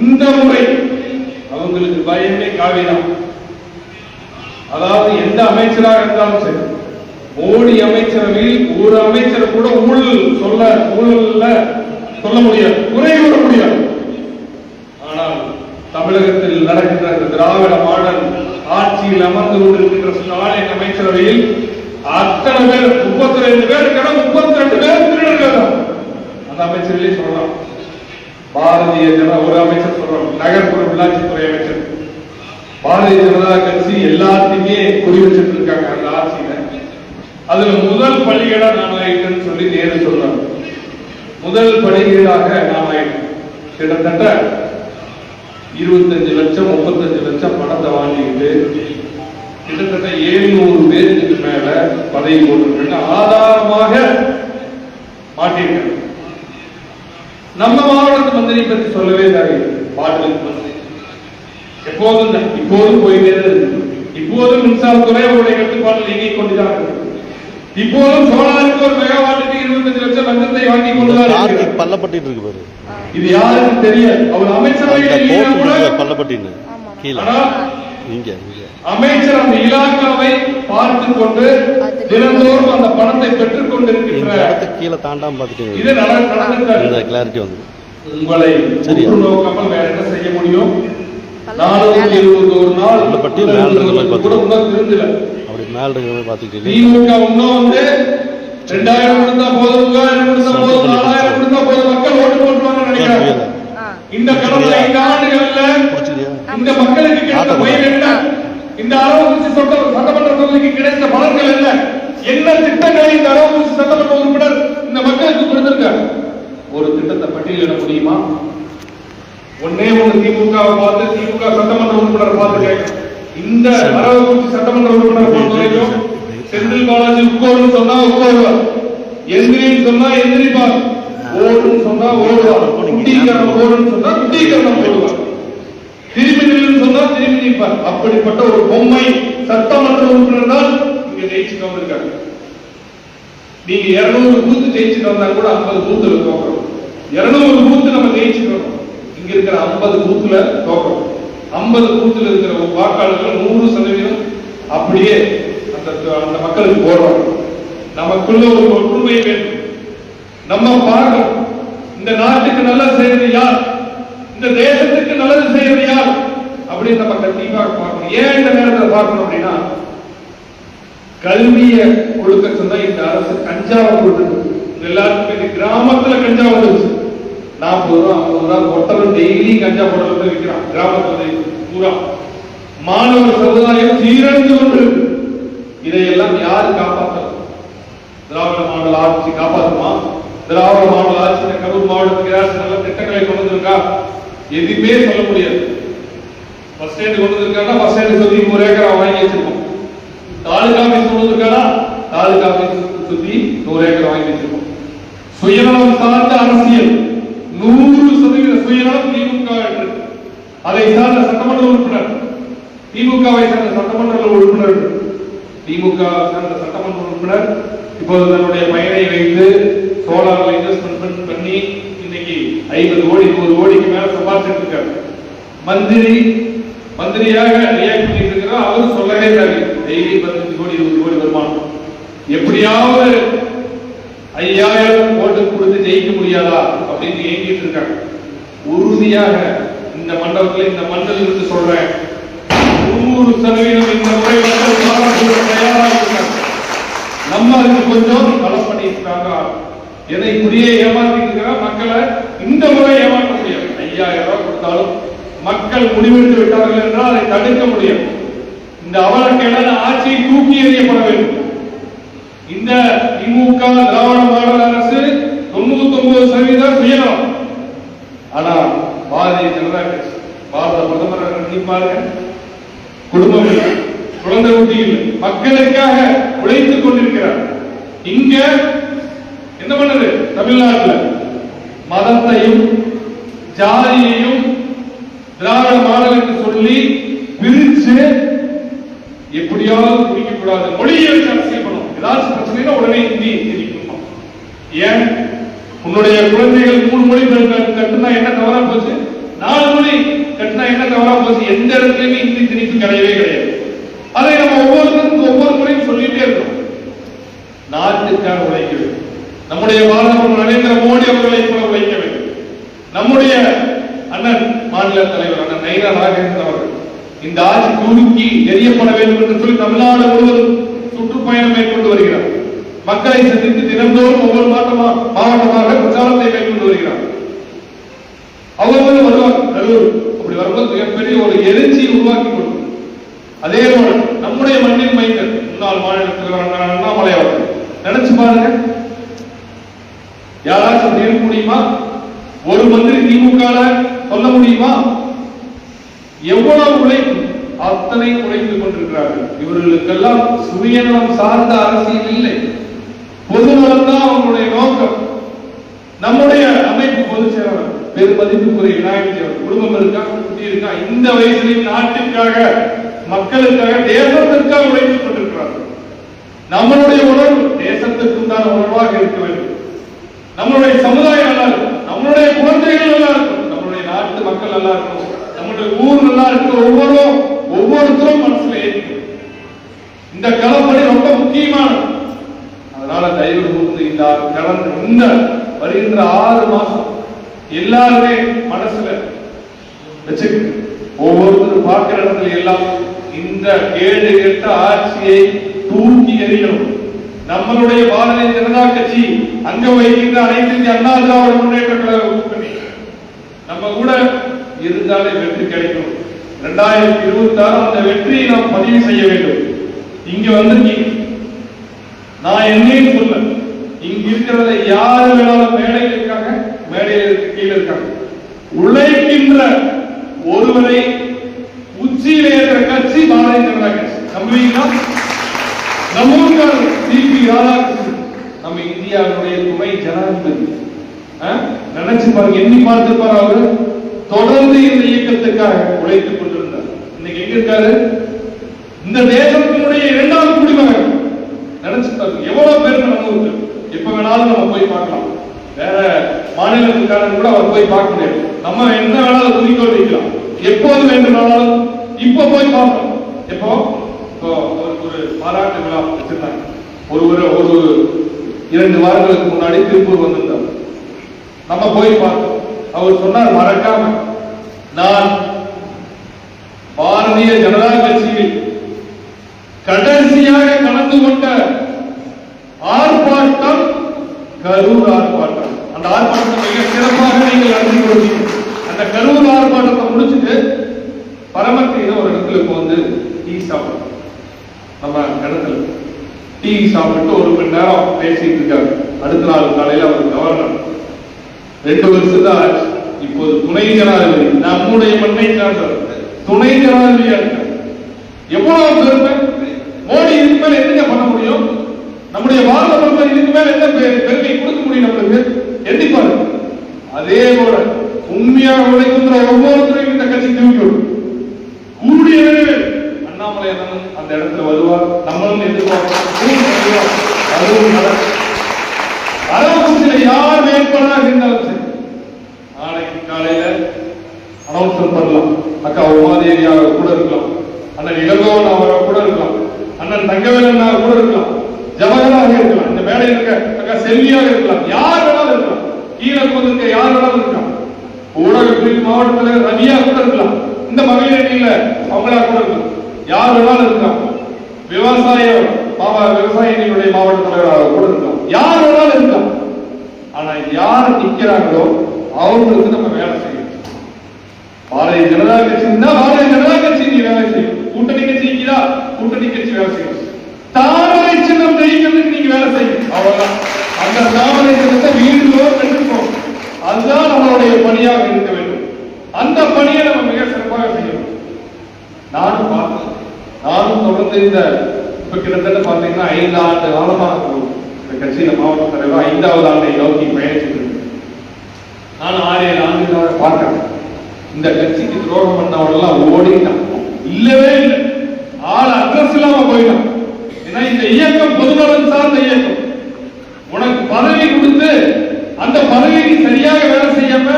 இந்த முறை அவங்களுக்கு பயமே காவிதான். அதாவது எந்த அமைச்சராக இருந்தாலும் சரி, மோடி அமைச்சரவையில் ஒரு அமைச்சர் கூட ஊழல்ல சொல்ல முடியாது, குறை கூற முடியாது. ஆனால் தமிழகத்தில் நடக்கின்ற திராவிட மாடல் ஆட்சியில் அமர்ந்து கொண்டிருக்கின்ற ஸ்டாலின் அமைச்சரவையில் அத்தனை பேர் 32 பேர் 32 பேர் திருடர்கள் தான். அந்த அமைச்சர்களே சொல்லலாம். பாரதிய ஜனதா ஒரு அமைச்சர் சொல்றோம், நகர்ப்புற உள்ளாட்சித்துறை அமைச்சர். பாரதிய ஜனதா கட்சி எல்லாத்தையுமே குறி வச்சுட்டு இருக்காங்க அந்த ஆட்சியில. அதுல முதல் பலிகடா நான் ஆயிட்டேன்னு சொல்லி நேரு சொல்றாங்க. முதல் பலிகீடாக நாம் ஆயிட்டோம். கிட்டத்தட்ட 25 லட்சம் 35 லட்சம் பணத்தை வாங்கிட்டு கிட்டத்தட்ட 700 பேருக்கு மேல பதவி போட்டிருக்காங்க, ஆதாரமாக மாட்டிருக்காங்க. நம்ம மாவட்ட மந்திரி பற்றி சொல்லவே தேவையில்லை. பாடலுக்கு மந்திரி எப்போதும் இப்போதும் போயிட்டே இருக்கு. இப்போதும் மின்சாரத்துறை அவருடைய கட்டுப்பாட்டில் இயங்கிக் கொண்டுதான் இருக்கு. இப்போதும் சோழருக்கு ஒரு மெகாவாட்டுக்கு 25 லட்சம் லஞ்சத்தை வாங்கி கொண்டுதான் பள்ளப்பட்டு இருக்கு பாரு. இது யாருக்கும் தெரியாது. அவர் அமைச்சரவையில் பள்ளப்பட்டின்னு அமைச்சர் அந்த இலாக்காவை பார்த்து கொண்டு தினந்தோறும் அந்த பணத்தை பெற்றுக் கொண்டிருக்கின்ற கீழே தாண்டாம பார்த்துட்டு இது நடந்து கிளாரிட்டி வந்து உங்களை நோக்காமல் வேற என்ன செய்ய முடியும்? 421 நாள் பள்ளப்பட்டி கூட இன்னும் திருந்தல. அப்படி மேல இருக்கிறத பார்த்துக்கிட்டு திமுக இன்னும் வந்து 2000 கொடுத்தா போதும், 3000 கொடுத்தா போதும், 4000 கொடுத்தா போதும், மக்கள் ஓட்டு போட்டுவாங்கன்னு நினைக்கிறாங்க. இந்த கடந்த 5 ஆண்டுகள்ல இந்த மக்களுக்கு கிடைத்த பயன் என்ன? இந்த அரவக்குறிச்சி சட்டமன்ற தொகுதிக்கு கிடைத்த பலன்கள் என்ன? என்ன திட்டங்களை இந்த அரவக்குறிச்சி சட்டமன்ற உறுப்பினர் இந்த மக்களுக்கு கொடுத்திருக்காங்க? ஒரு திட்டத்தை பட்டியலிட முடியுமா? ஒன்னே ஒன்று திமுகவை பார்த்து, திமுக சட்டமன்ற உறுப்பினர் பார்த்து கேட்க. இந்த அரவக்குறிச்சி சட்டமன்ற உறுப்பினர் பொறுத்த வரைக்கும் செந்தில் பாலாஜி உட்கோடுன்னு சொன்னா உட்கோடுவார், எந்திரின்னு சொன்னா எந்திரிப்பார், ஓடுன்னு சொன்னா ஓடுவார், குட்டீகரணம் ஓடுன்னு சொன்னா குட்டீகரணம் ஓடுவார், திரும்பி நின்று சொன்னா திரும்பி நிற்பார். அப்படிப்பட்ட ஒரு பொம்மை சட்டமன்ற உறுப்பினர் தான் இங்க ஜெயிச்சுட்டு வந்திருக்காங்க. நீங்க 200 பூத்து ஜெயிச்சுட்டு வந்தா கூட 50 பூத்துல தோக்கிறோம். 200 பூத்து நம்ம ஜெயிச்சுட்டு வரோம். இங்க இருக்கிற 50 பூத்துல தோக்கிறோம். 50 பூத்துல இருக்கிற வாக்காளர்கள் 100% அப்படியே அந்த மக்களுக்கு போடுறோம். நமக்குள்ள ஒரு ஒற்றுமை வேண்டும். நம்ம பார்க்கணும், இந்த நாட்டுக்கு நல்லது செய்யறது யார், இந்த தேசத்துக்கு நல்லது செய்யறது யார் அப்படின்னு நம்ம கண்டிப்பாக பார்க்கணும். ஏன் இந்த நேரத்தில் பார்க்கணும் அப்படின்னா, கல்வியை கொடுக்க சொன்னா இந்த அரசு கஞ்சாவை கொடுத்து எல்லாருக்குமே கிராமத்துல கஞ்சா வந்துருச்சு. 40 ரூபா 50 ரூபா ஒட்டலும் டெய்லி கஞ்சா போடல விற்கிறான் கிராமத்துல பூரா. மாணவர் சமுதாயம் சீரழிந்து கொண்டு இதையெல்லாம் யாரு காப்பாற்றலாம்? திராவிட மாடல் ஆட்சி காப்பாற்றுமா? திராவிட மாடல் ஆட்சி கரூர் மாவட்டத்துக்கு நல்ல திட்டங்களை கொண்டு வந்திருக்கா? எதுவுமே சொல்ல முடியாது. பஸ் ஸ்டாண்ட் கொண்டு வந்திருக்காங்கன்னா பஸ் ஸ்டாண்ட் சுத்தி 1 ஏக்கர் வாங்கி வச்சிருக்கோம். தாலுகா ஆபீஸ் கொண்டு வந்திருக்கானா தாலுகா ஆபீஸ் சுத்தி 100 ஏக்கர் வாங்கி வச்சிருக்கோம். சுயநலம் சார்ந்த அரசியல் 100% சுயநலம் திமுக. அதை சார்ந்த சட்டமன்ற உறுப்பினர், திமுகவை சார்ந்த சட்டமன்ற உறுப்பினர், திமுக சார்ந்த சட்டமன்ற உறுப்பினர் இப்போது தன்னுடைய பயனை வைத்து சோலார்ல இன்வெஸ்ட்மெண்ட் பண்ணி இன்னைக்கு 50 கோடி 100 கோடிக்கு மேல சம்பாதிச்சிட்டு இருக்காரு. மந்திரியாக ரியாக்ட் பண்ணிட்டு இருக்கிறார். அவரு சொல்லவே தேவையில்லை. டெய்லி 15 கோடி 20 கோடி வருமானம். எப்படியாவது 5000 ஓட்டு கொடுத்து ஜெயிக்க முடியாதா அப்படின்னு ஏங்கிட்டு இருக்காங்க. உறுதியாக இந்த மண்டலத்தில் இந்த மண்டலில் இருந்து சொல்றேன், 100% இந்த முறை தயாராக இருக்காங்க. நம்ம அதுக்கு கொஞ்சம் பலம் பண்ணிருக்காங்க. எதை இப்படியே ஏமாத்திட்டு மக்களை இந்த முறை ஏமாற்ற முடியாது. 5000 ரூபாய் கொடுத்தாலும் மக்கள் முடிவெடுத்து விட்டார்கள் என்றால் அதை தடுக்க முடியும். இந்த அவலக்கேடான ஆட்சியை தூக்கி எறியப்பட வேண்டும். இந்த திமுக திராவிட மாடல் அரசு 99% சுயநலம். ஆனா பாரதிய ஜனதா கட்சி, பாரத பிரதமர் நினைப்பாருங்க, குடும்பம் இல்லை, குழந்தை குட்டி இல்லை, மக்களுக்காக உழைத்துக் கொண்டிருக்கிறார். இங்க என்ன பண்ணது? தமிழ்நாட்டில் மதத்தையும் ஜாதியையும் திராவிட மாடல் என்று சொல்லி பிரிச்சு எப்படியாவது குடிக்க கூடாது, மொழியை வச்சு அரசியல் பண்ணும். ஏதாச்சும் பிரச்சனை உடனே ஹிந்தி திணிக்கணும். ஏன் உன்னுடைய குழந்தைகள் 3 மொழி கட்டுனா என்ன தவறா போச்சு? 4 மொழி முக்கால்வாசி எந்த இடத்துலயுமே இந்தி திணிப்பு கிடையவே கிடையாது. அதை நம்ம ஒவ்வொருத்தருக்கும் ஒவ்வொரு முறையும் சொல்லிட்டே இருக்கோம். நாட்டுக்காக உழைக்க வேண்டும். நம்முடைய பாரத நரேந்திர மோடி அவர்களை போல உழைக்க வேண்டும். நம்முடைய அண்ணன் மாநில தலைவர் அண்ணன் நயினா நாகேந்திரன் அவர்கள் இந்த ஆட்சி தூக்கி எரியப்பட வேண்டும் என்று சொல்லி தமிழ்நாடு முழுவதும் சுற்றுப்பயணம் மேற்கொண்டு வருகிறார். மக்களை சந்தித்து தினந்தோறும் ஒவ்வொரு மாவட்டமாக பிரச்சாரத்தை மேற்கொண்டு வருகிறார். அவர்களும் வருவார் கரூர். அப்படி வரும்போது மிகப்பெரிய ஒரு எழுச்சியை உருவாக்கி கொடுக்கும். அதே போல நம்முடைய மண்ணின் மைந்தர் முன்னாள் மாநில தலைவர் அண்ணாமலை அவர்கள் நினைச்சு பாருங்க, யாராச்சும் இருக்க முடியுமா? ஒரு மந்திரி திமுக சொல்ல முடியுமா? எவ்வளவு உழைப்பு, அத்தனை உழைத்துக் கொண்டிருக்கிறார்கள். இவர்களுக்கெல்லாம் சுயநலம் சார்ந்த அரசியல் இல்லை, பொதுநலம் தான் அவங்களுடைய நோக்கம். நம்முடைய அமைப்பு பொதுச் செயலாளர் பெருமதிப்புக்குரிய விநாயகர் குடும்பம் இருக்கா, குட்டி இருக்கா, இந்த வயசிலும் நாட்டிற்காக மக்களுக்காக தேசத்திற்காக உழைத்துக் கொண்டிருக்கிறார்கள். நம்மளுடைய உணர்வு தேசத்திற்கு உண்டான உணர்வாக இருக்க வேண்டும். நம்மளுடைய சமுதாயம் நல்லா இருக்கும், நம்மளுடைய குழந்தைகள் நல்லா இருக்கும், நம்மளுடைய நாட்டு மக்கள் நல்லா இருக்கும், நம்மளுடைய ஊர் நல்லா இருக்கு. ஒவ்வொருத்தரும் மனசுல ஏற்கும். இந்த களப்பணி ரொம்ப முக்கியமானது. அதனால தயவு கூர்ந்து இந்த வருகின்ற 6 மாசம் எல்லாருமே மனசுல வச்சுக்க, ஒவ்வொருத்தரும் பார்க்கிற இடத்துல எல்லாம் இந்த கேடு கெட்ட ஆட்சியை தூக்கி எறியணும். நம்மளுடைய பாரதிய ஜனதா கட்சி அங்க வைக்கின்ற அனைத்து இந்திய அண்ணா திராவிட முன்னேற்ற கழக கூட்டணி நம்ம கூட இருந்தாலே வெற்றி கிடைக்கும். 2026 அந்த வெற்றியை நாம் பதிவு செய்ய வேண்டும். இங்க வந்து நான் என்னையும் சொல்ல, இங்க இருக்கிறத யாரு வேணாலும் மேடையில் இருக்காங்க, மேடையில் இருக்க கீழே இருக்காங்க, உழைக்கின்ற ஒருவரை உச்சியில் ஏற்ற கட்சி பாரதிய ஜனதா கட்சி. நம்புவீங்களா? நம்ம சிபி ராதாகிருஷ்ணன் நம்ம இந்தியாவுடைய துணை ஜனாதிபதி. நினைச்சு பாருங்க, எண்ணி பார்த்துப்பாரு. அவரு தொடர்ந்து இந்த இயக்கத்துக்காக உழைத்துக் கொண்டிருந்தார். இன்னைக்கு எங்க இருக்காரு? இந்த தேசத்தினுடைய 2வது குடிமகன். நினைச்சு பாருங்க எவ்வளவு பேர் நம்ம எப்ப வேணாலும் நம்ம போய் பார்க்கலாம். வேற மாநிலத்துக்காரன் கூட அவர் போய் பார்க்க முடியாது. நம்ம என்ன வேணாலும் குறிக்கோள் வைக்கலாம், எப்போது வேண்டுமானாலும் இப்ப போய் பார்க்கலாம். எப்போ ஒரு பாராட்டு விழா வச்சிருந்தாங்க. ஒரு 2 வாரங்களுக்கு முன்னாடி திருப்பூர் வந்திருந்தார். நம்ம போய் பார்த்தோம். அவர் சொன்னார், மறக்காம நான் பாரதிய ஜனதா கட்சியில் கடைசியாக கலந்து கொண்ட ஆர்ப்பாட்டம் கரூர் ஆர்ப்பாட்டம். அந்த ஆர்ப்பாட்டத்தை மிக சிறப்பாக நீங்கள் நடத்தி கொடுத்தீங்க. அந்த கரூர் ஆர்ப்பாட்டத்தை முடிச்சுட்டு பரமத்தில ஒரு இடத்துல வந்து டீ சாப்பிடும். நம்ம இடத்துல டீ சாப்பிட்டு 1 மணி நேரம் பேசிட்டு இருக்காரு. அடுத்த நாள் காலையில அவர் கவர்னர் 2 வருஷம் தான் ஆச்சு. இப்போது துணை ஜனாதிபதி, நம்முடைய மண்ணை சார்ந்தவர், துணை ஜனாதிபதியா இருக்கார். எவ்வளவு பெருமை! மோடி இதுக்கு மேல என்ன பண்ண முடியும்? நம்முடைய பாரத பிரதமர் இதுக்கு மேல என்ன பெருமை கொடுக்க முடியும் நம்மளுக்கு? எண்ணி பாருங்க. அதே போல உண்மையாக உழைக்கின்ற ஒவ்வொருத்தரையும் இந்த கட்சி தூக்கிவிடும். கூடிய விரைவில் அண்ணாமலை அந்த இடத்துல வருவார். நம்மளும் எதிர்பார்க்கிறோம். அதுவும் அரவக்குறிச்சியில யார் வேட்பாளராக இருந்தாலும் சரி, நாளைக்கு காலையில அனௌன்ஸ்மெண்ட் பண்ணலாம். அக்கா உமாதேவியாக கூட இருக்கலாம், அண்ணன் இளங்கோவன் அவராக கூட இருக்கலாம், அண்ணன் தங்கவேலன் கூட இருக்கலாம், ஜவஹராக இருக்கலாம், இந்த மேடையில் இருக்க அக்கா செல்வியாக இருக்கலாம், யார் வேணாலும் இருக்கலாம், கீழே இருக்க யார் வேணாலும் இருக்கலாம், ஊடக பிரிவு மாவட்ட தலைவர் ரவியா கூட இருக்கலாம், இந்த மகளிர் அணியில அவங்களா கூட இருக்கலாம், யார் வேணாலும் இருக்கலாம், விவசாயிகளுடைய மாவட்ட தலைவராக கூட இருக்கலாம், யார் வேணாலும் இருக்கலாம். ஆனா யார் நிக்கிறாங்களோ அவங்களுக்கு நம்ம வேலை செய்யணும். பாரதிய ஜனதா கட்சி பாரதிய ஜனதா கட்சி நீ வேலை செய்யும். கூட்டணி கட்சி நிக்கிறா, கூட்டணி கட்சி வேலை செய்யும். தாமரை சின்னம் ஜெயிக்கிறதுக்கு நீங்க வேலை செய்யும். அவ்வளவுதான். அந்த தாமரை சின்னத்தை வீடுகளோ கற்றுக்கோம். அதுதான் நம்மளுடைய பணியாக இருக்க வேண்டும். அந்த பணியை நம்ம மிக சிறப்பாக செய்யணும். நானும் தொடர்ந்து இந்த இப்ப கிட்டத்தட்ட பாத்தீங்கன்னா 5 ஆண்டு காலமாக இந்த கட்சியில மாவட்ட தலைவர் 5வது ஆண்டை நோக்கி பயணிச்சுட்டு இருக்கு. நானும் 6-7 ஆண்டுகளாக பார்க்கிறேன். இந்த கட்சிக்கு துரோகம் பண்ணவரெல்லாம் ஓடிட்டான், இல்லவே இல்லை, ஆள் அட்ரஸ் இல்லாம போயிட்டான். ஏன்னா இந்த இயக்கம் பொதுநலன் சார்ந்த இயக்கம். உனக்கு பதவி கொடுத்து அந்த பதவிக்கு சரியாக வேலை செய்யாம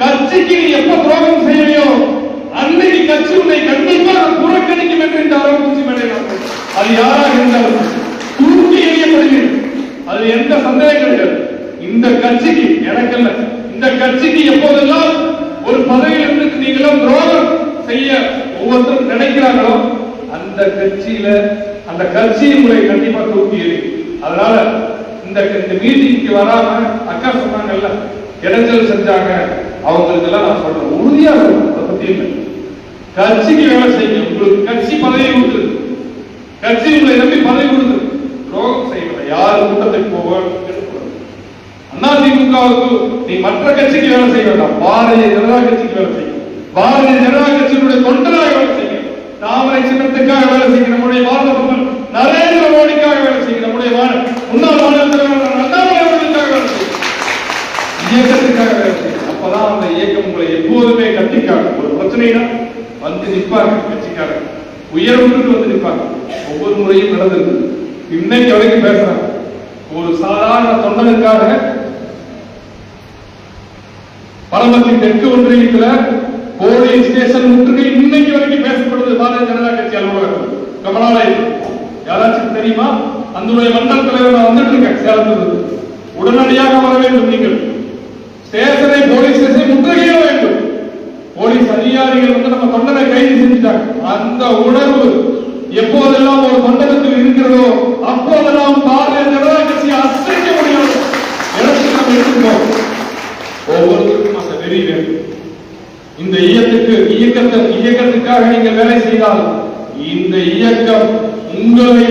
கட்சிக்கு நீ எப்ப துரோகம் செய்யலையோ அன்னைக்கு செய்ய ஒவ்வொருத்தரும் நினைக்கிறாங்களோ அந்த கட்சியில அந்த கட்சி உங்களை கண்டிப்பா தூக்கி எறியும். அதனால இந்த மீட்டிங்க்கு வராம அக்கா சொன்னாங்கல்ல இடைஞ்சல் செஞ்சாங்க அவங்களுக்கு எல்லாம் நான் சொல்றேன் உறுதியா இருக்கும். அதை பத்தி இல்லை. கட்சிக்கு வேலை செய்யுங்க. உங்களுக்கு கட்சி பதவி கொடுத்து கட்சி உங்களை நம்பி பதவி கொடுத்து துரோகம் செய்யல. யார் கூட்டத்துக்கு போக அதிமுகவுக்கு நீ மற்ற கட்சிக்கு வேலை செய்ய வேண்டாம். பாரதிய ஜனதா கட்சிக்கு வேலை செய்யும். பாரதிய ஜனதா கட்சியினுடைய தொண்டராக வேலை செய்யும். தாமரை சின்னத்துக்காக வேலை செய்யும். நம்முடைய பாரத பிரதமர் நரேந்திர மோடிக்காக வேலை செய்யும். நம்முடைய முன்னாள் மாநில தலைவர் அண்ணாமலை அவர்களுக்காக வேலை செய்யும். இயக்கத்துக்காக வேலை செய்யும். அப்பதான் அந்த இயக்கம் உங்களை எப்போதுமே கட்டிக்காடும். ஒரு பிரச்சனைனா வந்து நிற்பாங்க கட்சிக்காரங்க. உயர்வுக்கு வந்து நிற்பாங்க. ஒவ்வொரு முறையும் நடந்திருக்கு. இன்னைக்கு வரைக்கும் பேசுறாங்க. ஒரு சாதாரண தொண்டனுக்காக பரமத்தி தெற்கு ஒன்றியத்துல போலீஸ் ஸ்டேஷன் முற்றுகை இன்னைக்கு வரைக்கும் பேசப்படுது. பாரதிய ஜனதா கட்சி அலுவலகம் கமலாலயம் யாராச்சும் தெரியுமா? அந்த மண்டல தலைவர் நான் வந்துட்டு இருக்கேன் சேலத்திலிருந்து. உடனடியாக வர வேண்டும். நீங்கள் ஸ்டேஷனை போலீஸ் ஸ்டேஷனை முற்றுகைய வேண்டும். போலீஸ் அதிகாரிகள் வந்து நம்ம தொண்டனை கைது செஞ்சுட்டாங்க. அந்த உணர்வு எப்போதெல்லாம் ஒரு தொண்டனுக்கு இருக்கிறதோ அப்போதெல்லாம் பாரதிய ஜனதா கட்சியை அசைக்க முடியாது இடத்துக்கு நம்ம எடுத்துக்கோம். ஒவ்வொருத்தருக்கும் அந்த வெறி வேண்டும். இந்த இயக்கத்துக்காக நீங்கள் வேலை செய்தால் இந்த இயக்கம் உங்களை